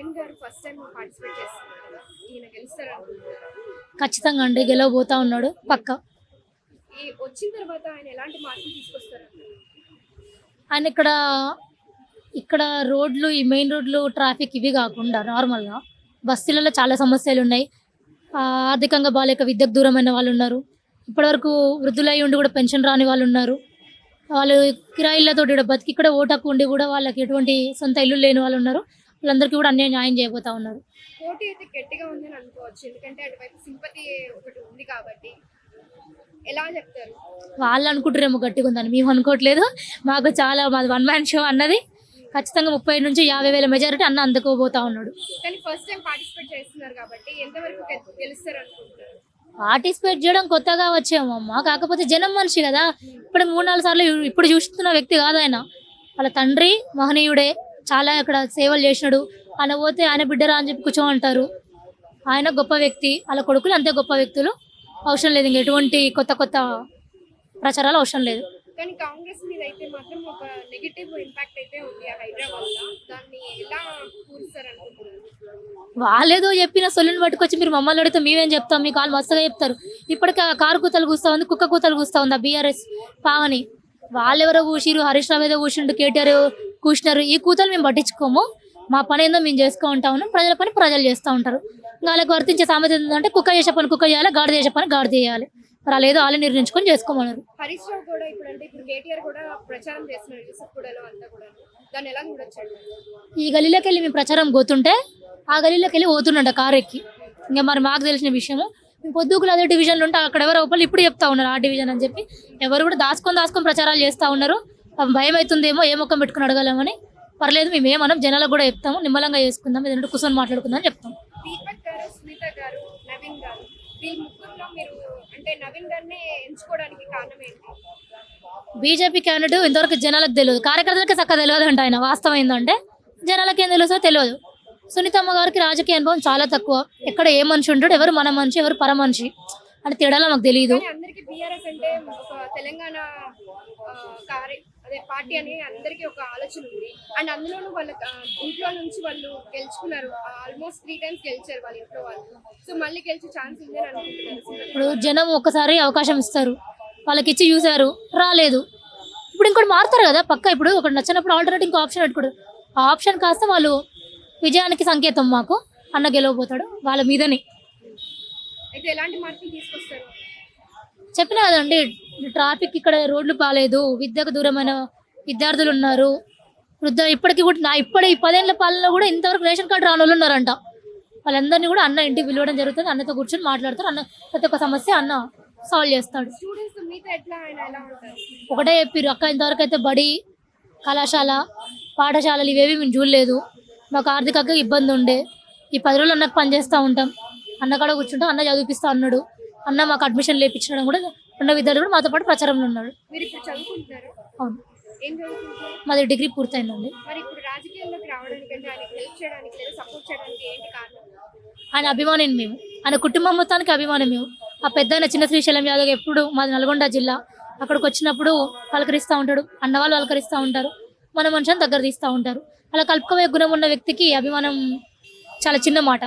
నవీన్ గారు first time participate చేస్తున్నారు కదా, ఈయన గెలుస్తారనుకుంటున్నారా? ఖచ్చితంగా అండి గెలవబోతా ఉన్నాడు పక్క. ఈ వచ్చిన తర్వాత ఆయన ఎలాంటి మార్పులు తీసుకొస్తారు? ఆయన ఇక్కడ ఇక్కడ రోడ్లు, ఈ మెయిన్ రోడ్లు, ట్రాఫిక్ ఇవి కాకుండా నార్మల్గా బస్తీలలో చాలా సమస్యలు ఉన్నాయి. ఆర్థికంగా బాలేక విద్యకు దూరమైన వాళ్ళు ఉన్నారు. ఇప్పటివరకు వృద్ధులై ఉండి కూడా పెన్షన్ రాని వాళ్ళు ఉన్నారు. వాళ్ళు కిరాయిలతో బతికి ఇక్కడ ఓటకు ఉండి కూడా వాళ్ళకి ఎటువంటి సొంత ఇల్లు లేని వాళ్ళు ఉన్నారు. వాళ్ళందరికీ కూడా అన్యాయం న్యాయం చేయబోతా ఉన్నారు. పోటీ అయితే గట్టిగా ఉందని అనుకోవచ్చు, ఎందుకంటే అటువైపు సింపతి ఒకటి ఉంది కాబట్టి. ఎలా చెప్తారు? వాళ్ళు అనుకుంటారేమో గట్టిగా ఉందని, మేము అనుకోవట్లేదు. మాకు చాలా మాది వన్ మ్యాన్ షో అన్నది. ఖచ్చితంగా 30 నుంచి 50,000 మెజారిటీ అన్న అందుకోబోతా ఉన్నాడు. కానీ ఫస్ట్ టైం పార్టిసిపేట్ చేస్తున్నారు కాబట్టి ఎంతవరకు గెలుస్తారు అనుకుంటున్నారు? పార్టిసిపేట్ చేయడం కొత్తగా వచ్చామమ్మ, కాకపోతే జనం మనిషి కదా. ఇప్పుడు 3-4 సార్లు ఇప్పుడు చూస్తున్న వ్యక్తి కాదు ఆయన. వాళ్ళ తండ్రి మహనీయుడే, చాలా ఇక్కడ సేవలు చేసినాడు. ఆయన పోతే ఆయన బిడ్డరా అని చెప్పి కూర్చోమంటారు. ఆయన గొప్ప వ్యక్తి, వాళ్ళ కొడుకులు అంతే గొప్ప వ్యక్తులు. అవసరం లేదు ఇంక ఎటువంటి కొత్త కొత్త ప్రచారాలు అవసరం లేదు. కానీ కాంగ్రెస్ మీద అయితే మాత్రం ఒక నెగిటివ్ ఇంపాక్ట్ అయితే ఉంది హైదరాబాద్ లో. దాన్ని ఎలా కూరుస్తారు అనుకుంటున్నారు? వాళ్ళేదో చెప్పిన సొల్లుని పట్టుకొచ్చి మీరు మమ్మల్ని అడిగితే మేమేం చెప్తాం? మీకు వాళ్ళు మస్తుగా చెప్తారు. ఇప్పటికే కారు కూతలు కూస్తా ఉంది, కుక్క కూతలు కూస్తా ఉంది ఆ బీఆర్ఎస్ పావని. వాళ్ళెవరో కూసిరు, హరీష్ రావు ఏదో కూర్చుండు, కేటీఆర్ కూర్చున్నారు. ఈ కూతలు మేము పట్టించుకోము, మా పని ఏందో మేము చేసుకుంటా ఉన్నాం, ప్రజల పని ప్రజలు చేస్తూ ఉంటారు. వాళ్ళకి వర్తించే సామెత ఏంటంటే కుక్క చేసే పని కుక్క చేయాలి, గాడి చేసే పని గాడి చేయాలి. మరి వాళ్ళు ఏదో వాళ్ళు నిర్ణయించుకొని చేసుకోమన్నారు. హరీష్ రావు కూడా ఇప్పుడు కేటీఆర్ కూడా ప్రచారం చేస్తున్నారు యూసఫ్ కూడలో అంతా కూడా. దాన్ని ఎలా చూడొచ్చండి? ఈ గలీలోకి వెళ్ళి మేము ప్రచారం పోతుంటే ఆ గలీలోకి వెళ్ళి పోతుండ కారు ఎక్కి. ఇంకా మరి మాకు తెలిసిన విషయము, మేము పొద్దుకులు అదే డివిజన్లు ఉంటే అక్కడ ఎవరు ఒకళ్ళు ఇప్పుడు చెప్తా ఉన్నారు ఆ డివిజన్ అని చెప్పి. ఎవరు కూడా దాచుకొని ప్రచారాలు చేస్తూ ఉన్నారు. భయం అవుతుందేమో ఏ ముఖం పెట్టుకుని అడగలేమని. పర్లేదు మేము ఏమనం, జనాలకు కూడా చెప్తాము, నిమ్మలంగా చేసుకుందాం, ఏదంటే కూర్చొని మాట్లాడుకుందాం అని చెప్తాం. దీపక్ గారు, సునీత గారు, నవీన్ గారు, వీళ్ళ ముగ్గురులో మీరు అంటే నవీన్ గారిని ఎంచుకోవడానికి కారణం ఏంటి? బీజేపీ క్యాండిడేట్ ఇంతవరకు జనాలకు తెలియదు, కార్యకర్తలకి చక్కగా తెలియదు అంట. ఆయన వాస్తవం ఏంటంటే జనాలకి ఏం తెలుసో తెలియదు. సునీతమ్మ గారికి రాజకీయ అనుభవం చాలా తక్కువ. ఎక్కడ ఏ మనిషి ఉంటాడు, ఎవరు మన మనిషి, ఎవరు పర మనిషి అని తేడాలో మాకు తెలియదు. అందరికి బీఆర్ఎస్ అంటే ఒక తెలంగాణ అదే పార్టీ అని అందరికీ ఒక ఆలోచన ఉంది. అండ్ అందులోనూ వాళ్ళ ఇంట్లో నుంచి వాళ్ళు గెలుచుకున్నారు, ఆల్మోస్ట్ 3 times గెలిచారు వాళ్ళ ఇంట్లో వాళ్ళు. సో మళ్ళీ గెలిచే ఛాన్స్ ఉంది అని అనుకుంటున్నారు. ఇప్పుడు జనం ఒక్కసారి అవకాశం ఇస్తారు, వాళ్ళకి ఇచ్చి చూసారు, రాలేదు. ఇప్పుడు ఇంకోటి మారుతారు కదా పక్క. ఇప్పుడు ఒకటి నచ్చినప్పుడు ఆల్టర్నేట్ ఇంకో ఆప్షన్ పెట్టుకోడు. ఆ ఆప్షన్ కాస్త వాళ్ళు విజయానికి సంకేతం. మాకు అన్న గెలవబోతాడు వాళ్ళ మీదని. అయితే ఎలాంటి మార్పులు తీసుకొస్తారు? చెప్పినా కదండి, ట్రాఫిక్ ఇక్కడ రోడ్లు బాగాలేదు, విద్యకు దూరమైన విద్యార్థులు ఉన్నారు, ఇప్పటికీ కూడా ఈ 10 ఏళ్ల పాలనలో కూడా ఇంతవరకు రేషన్ కార్డు రాని వాళ్ళు ఉన్నారంట. వాళ్ళందరినీ కూడా అన్న ఇంటికి పిలవడం జరుగుతుంది. అన్నతో కూర్చొని మాట్లాడతారు. అన్న ప్రతి ఒక్క సమస్య అన్న సాల్వ్ చేస్తాడు. స్టూడెంట్స్ మీతో ఎట్లా ఆయన ఎలా ఉంటారు? ఒకటే చెప్పిర్రు, అక్క ఇంతవరకు అయితే బడి, కళాశాల, పాఠశాలలు ఇవేవి మేము చూడలేదు. మాకు ఆర్థికంగా ఇబ్బంది ఉండే. ఈ 10 రోజులు అన్నకు పనిచేస్తూ ఉంటాం, అన్న కాడ కూర్చుంటాం, అన్న చదివిపిస్తా అన్నాడు. అన్న మాకు అడ్మిషన్ లేపించడం కూడా ఉన్న విద్యార్థులు కూడా మాతో పాటు ప్రచారంలో ఉన్నాడు. మీరు ఇప్పుడు చదువుకుంటున్నారు? అవును, ఏం చదువుకుంటున్నారు? మాది డిగ్రీ పూర్తయిందండి. మరి ఇప్పుడు రాజకీయాల్లోకి రావడానికి అంటే ఆయనకి హెల్ప్ చేయడానికి లేదా సపోర్ట్ చేయడానికి ఏంటి కారణం? ఆయన అభిమానం మేము, ఆయన కుటుంబం మొత్తానికి అభిమానం మేము. ఆ పెద్ద చిన్న శ్రీశైలం యాదవ్ ఎప్పుడు మాది నల్గొండ జిల్లా, అక్కడికి వచ్చినప్పుడు పలకరిస్తూ ఉంటాడు, అన్నవాళ్ళు పలకరిస్తూ ఉంటారు, మన మనుషులను దగ్గర తీస్తూ ఉంటారు. అలా కలుపుకోవే గుణం ఉన్న వ్యక్తికి అభిమానం చాలా చిన్న మాట.